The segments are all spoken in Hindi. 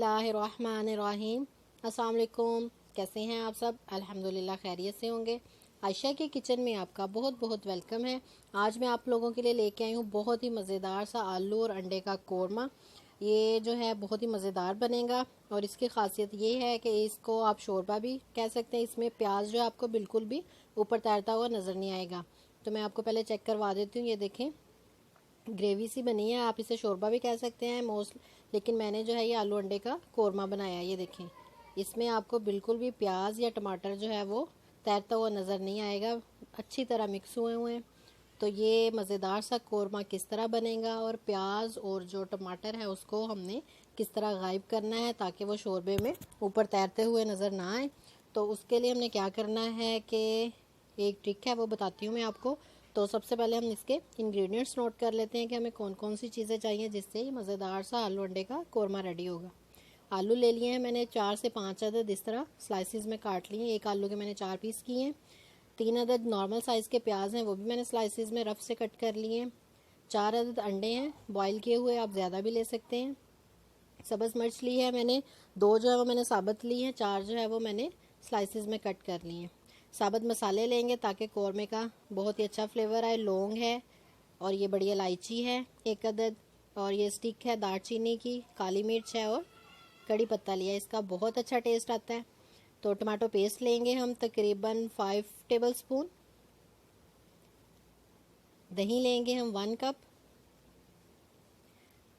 बिस्मिल्लाहिर्रहमानिर्रहीम। अस्सलाम वालेकुम। कैसे हैं आप सब? अल्हम्दुलिल्लाह खैरियत से होंगे। आयशा के किचन में आपका बहुत बहुत वेलकम है। आज मैं आप लोगों के लिए लेके आई हूँ बहुत ही मज़ेदार सा आलू और अंडे का कोरमा। ये जो है बहुत ही मज़ेदार बनेगा और इसकी खासियत ये है कि इसको आप शोरबा भी कह सकते हैं। इसमें प्याज जो है आपको बिल्कुल भी ऊपर तैरता हुआ नज़र नहीं आएगा। तो मैं आपको पहले चेक करवा देती हूँ। ये देखें, ग्रेवी सी बनी है। आप इसे शोरबा भी कह सकते हैं मोस्ट, लेकिन मैंने जो है ये आलू अंडे का कोरमा बनाया है। ये देखें, इसमें आपको बिल्कुल भी प्याज या टमाटर जो है वो तैरता हुआ नज़र नहीं आएगा, अच्छी तरह मिक्स हुए हुए हैं। तो ये मज़ेदार सा कोरमा किस तरह बनेगा और प्याज और जो टमाटर है उसको हमने किस तरह गायब करना है ताकि वो शोरबे में ऊपर तैरते हुए नज़र ना आए। तो उसके लिए हमने क्या करना है कि एक ट्रिक है, वो बताती हूँ मैं आपको। तो सबसे पहले हम इसके इंग्रेडिएंट्स नोट कर लेते हैं कि हमें कौन कौन सी चीज़ें चाहिए जिससे ये मज़ेदार सा आलू अंडे का कोरमा रेडी होगा। आलू ले लिए हैं मैंने 4 से 5 अदद, इस तरह स्लाइसिस में काट लिए। एक आलू के मैंने 4 पीस किए हैं। 3 अदद नॉर्मल साइज़ के प्याज हैं, वो भी मैंने स्लाइसिस में रफ से कट कर लिए हैं। 4 अदद अंडे हैं बॉईल किए हुए, आप ज़्यादा भी ले सकते हैं। सब्ज़ मिर्च ली है मैंने, 2 जो है वो मैंने साबुत ली हैं, 4 जो है वो मैंने स्लाइसिस में कट कर लिए हैं। साबुत मसाले लेंगे ताकि कौरमे का बहुत ही अच्छा फ्लेवर आए। लौंग है और ये बड़ी इलायची है 1 अदद, और ये स्टिक है दालचीनी की, काली मिर्च है और कड़ी पत्ता लिया है, इसका बहुत अच्छा टेस्ट आता है। तो टमाटो पेस्ट लेंगे हम तकरीबन 5 टेबल स्पून। दही लेंगे हम 1 कप।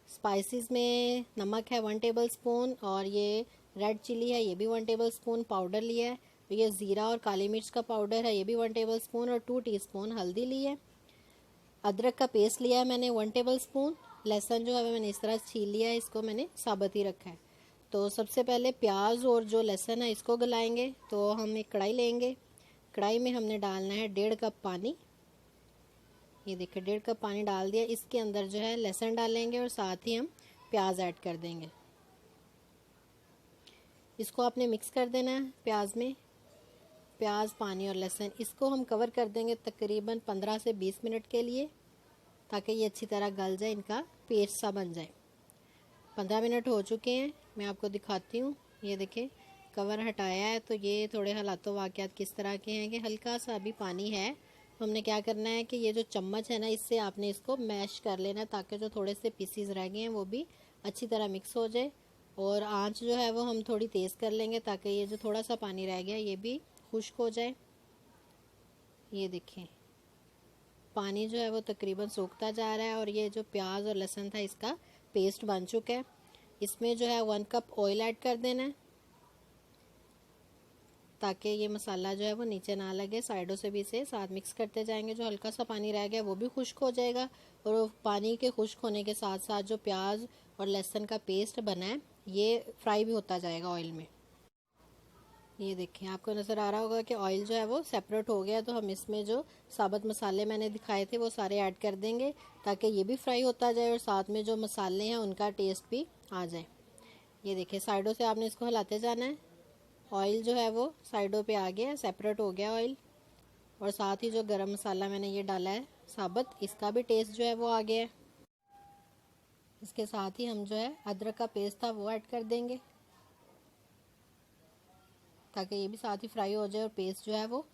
स्पाइसेस में नमक है 1 टेबल स्पून, और ये रेड चिली है, ये भी 1 टेबल स्पून पाउडर लिया है। ये ज़ीरा और काली मिर्च का पाउडर है, ये भी 1 टेबल स्पून, और 2 टीस्पून हल्दी ली है। अदरक का पेस्ट लिया है मैंने 1 टेबल स्पून। लहसुन जो है मैंने इस तरह छील लिया है, इसको मैंने साबुत ही रखा है। तो सबसे पहले प्याज और जो लहसुन है इसको गलाएंगे। तो हम एक कढ़ाई लेंगे, कढ़ाई में हमने डालना है 1.5 कप पानी। ये देखिए 1.5 कप पानी डाल दिया। इसके अंदर जो है लहसुन डालेंगे और साथ ही हम प्याज ऐड कर देंगे। इसको आपने मिक्स कर देना है प्याज में, प्याज पानी और लहसुन, इसको हम कवर कर देंगे तकरीबन 15 से 20 मिनट के लिए ताकि ये अच्छी तरह गल जाए, इनका पेस्ट सा बन जाए। 15 मिनट हो चुके हैं, मैं आपको दिखाती हूँ। ये देखें, कवर हटाया है तो ये थोड़े हालातों वाक़यात किस तरह के हैं कि हल्का सा अभी पानी है। तो हमने क्या करना है कि ये जो चम्मच है ना, इससे आपने इसको मैश कर लेना है ताकि जो थोड़े से पीसीज रह गए हैं वो भी अच्छी तरह मिक्स हो जाए। और आंच जो है वो हम थोड़ी तेज़ कर लेंगे ताकि ये जो थोड़ा सा पानी रह गया ये भी खुश्क हो जाए। ये देखें, पानी जो है वो तकरीबन सूखता जा रहा है और ये जो प्याज और लहसुन था इसका पेस्ट बन चुका है। इसमें जो है 1 कप ऑयल ऐड कर देना है ताकि ये मसाला जो है वो नीचे ना लगे। साइडों से भी इसे साथ मिक्स करते जाएंगे। जो हल्का सा पानी रह गया वो भी खुश्क हो जाएगा, और पानी के खुश्क होने के साथ साथ जो प्याज और लहसुन का पेस्ट बना है ये फ्राई भी होता जाएगा ऑयल में। ये देखें, आपको नज़र आ रहा होगा कि ऑयल जो है वो सेपरेट हो गया। तो हम इसमें जो साबुत मसाले मैंने दिखाए थे वो सारे ऐड कर देंगे ताकि ये भी फ्राई होता जाए और साथ में जो मसाले हैं उनका टेस्ट भी आ जाए। ये देखिए, साइडों से आपने इसको हिलाते जाना है। ऑयल जो है वो साइडों पे आ गया, सेपरेट हो गया ऑयल। और साथ ही जो गरम मसाला मैंने ये डाला है साबुत, इसका भी टेस्ट जो है वो आ गया है। इसके साथ ही हम जो है अदरक का पेस्ट था वो ऐड कर देंगे ताकि ये भी साथ ही फ्राई हो जाए और पेस्ट जो है वो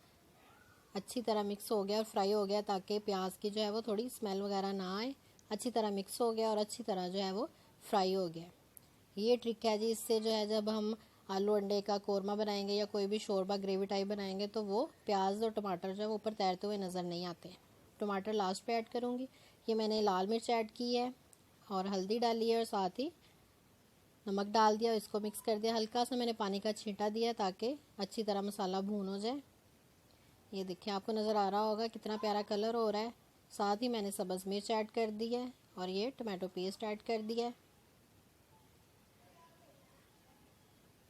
अच्छी तरह मिक्स हो गया और फ्राई हो गया ताकि प्याज की जो है वो थोड़ी स्मेल वगैरह ना आए। अच्छी तरह मिक्स हो गया और अच्छी तरह जो है वो फ्राई हो गया। ये ट्रिक है जी, इससे जो है जब हम आलू अंडे का कोरमा बनाएंगे या कोई भी शोरबा ग्रेवी टाइप बनाएंगे तो वो प्याज और टमाटर जो है वो ऊपर तैरते हुए नज़र नहीं आते। टमाटर लास्ट पे ऐड करूँगी। ये मैंने लाल मिर्च ऐड की है और हल्दी डाली है और साथ ही नमक डाल दिया, इसको मिक्स कर दिया। हल्का सा मैंने पानी का छींटा दिया ताकि अच्छी तरह मसाला भून हो जाए। ये देखिए, आपको नज़र आ रहा होगा कितना प्यारा कलर हो रहा है। साथ ही मैंने सब्ज़ मिर्च ऐड कर दी है और ये टमाटो पेस्ट ऐड कर दिया है।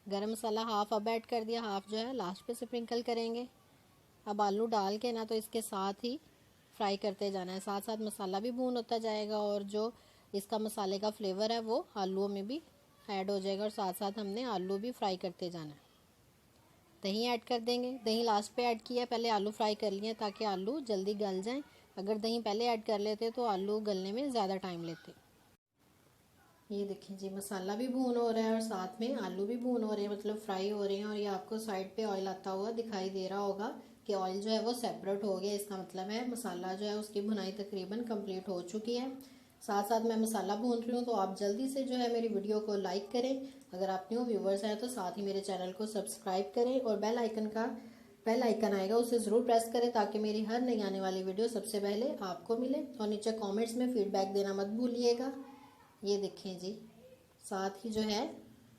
गरम मसाला हाफ़ अब ऐड कर दिया, हाफ़ जो है लास्ट पे स्प्रिंकल करेंगे। अब आलू डाल के ना तो इसके साथ ही फ्राई करते जाना है, साथ साथ मसाला भी भून होता जाएगा और जो इसका मसाले का फ्लेवर है वो आलूओं में भी ऐड हो जाएगा, और साथ साथ हमने आलू भी फ्राई करते जाना है। दही ऐड कर देंगे, दही लास्ट पे ऐड किया, पहले आलू फ्राई कर लिए ताकि आलू जल्दी गल जाएं। अगर दही पहले ऐड कर लेते तो आलू गलने में ज़्यादा टाइम लेते। ये देखें जी, मसाला भी भून हो रहा है और साथ में आलू भी भून हो रहे हैं, मतलब फ्राई हो रहे हैं। और ये आपको साइड पे ऑयल आता हुआ दिखाई दे रहा होगा कि ऑयल जो है वो सेपरेट हो गया। इसका मतलब है मसाला जो है उसकी भुनाई तकरीबन कंप्लीट हो चुकी है। साथ साथ मैं मसाला भून रही हूँ, तो आप जल्दी से जो है मेरी वीडियो को लाइक करें। अगर आप न्यू व्यूवर्स हैं तो साथ ही मेरे चैनल को सब्सक्राइब करें और बेल आइकन आएगा उसे ज़रूर प्रेस करें, ताकि मेरी हर नई आने वाली वीडियो सबसे पहले आपको मिले। और नीचे कमेंट्स में फीडबैक देना मत भूलिएगा। ये देखें जी, साथ ही जो है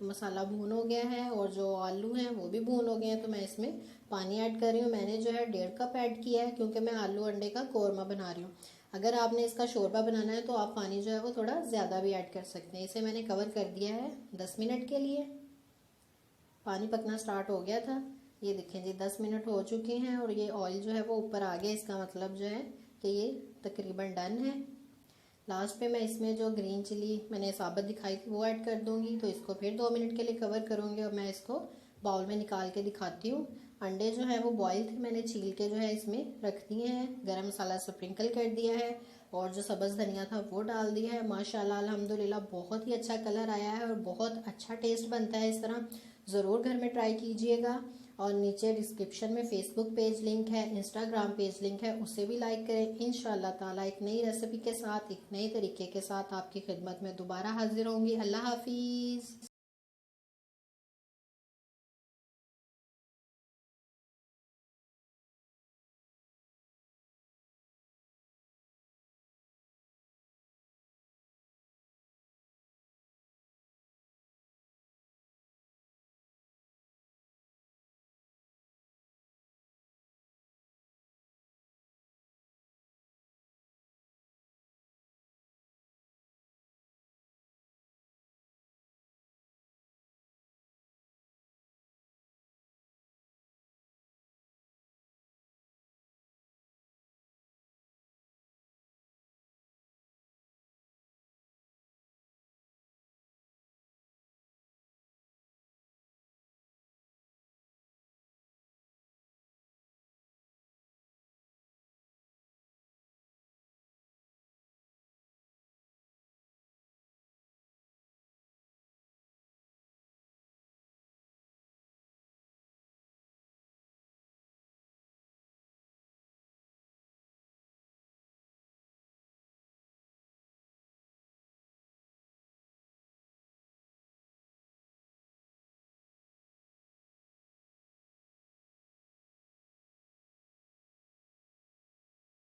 मसाला भून हो गया है और जो आलू हैं वो भी भून हो गए हैं। तो मैं इसमें पानी ऐड कर रही हूँ। मैंने जो है 1.5 कप ऐड किया है, क्योंकि मैं आलू अंडे का कोरमा बना रही हूँ। अगर आपने इसका शोरबा बनाना है तो आप पानी जो है वो थोड़ा ज़्यादा भी ऐड कर सकते हैं। इसे मैंने कवर कर दिया है 10 मिनट के लिए। पानी पकना स्टार्ट हो गया था। ये देखें जी, 10 मिनट हो चुके हैं और ये ऑयल जो है वो ऊपर आ गया। इसका मतलब जो है कि ये तकरीबन डन है। लास्ट पे मैं इसमें जो ग्रीन चिली मैंने साबुत दिखाई थी वो ऐड कर दूंगी। तो इसको फिर 2 मिनट के लिए कवर करूंगी और मैं इसको बाउल में निकाल के दिखाती हूँ। अंडे जो है वो बॉयल थे, मैंने छील के जो है इसमें रख दिए हैं। गरम मसाला स्प्रिंकल कर दिया है और जो सब्ज़ धनिया था वो डाल दिया है। माशाल्लाह अल्हम्दुलिल्लाह बहुत ही अच्छा कलर आया है और बहुत अच्छा टेस्ट बनता है। इस तरह ज़रूर घर में ट्राई कीजिएगा। और नीचे डिस्क्रिप्शन में फेसबुक पेज लिंक है, इंस्टाग्राम पेज लिंक है, उसे भी लाइक करें। इंशाल्लाह ताला एक नई रेसिपी के साथ, एक नए तरीके के साथ आपकी खिदमत में दोबारा हाजिर होंगी। अल्लाह हाफिज़।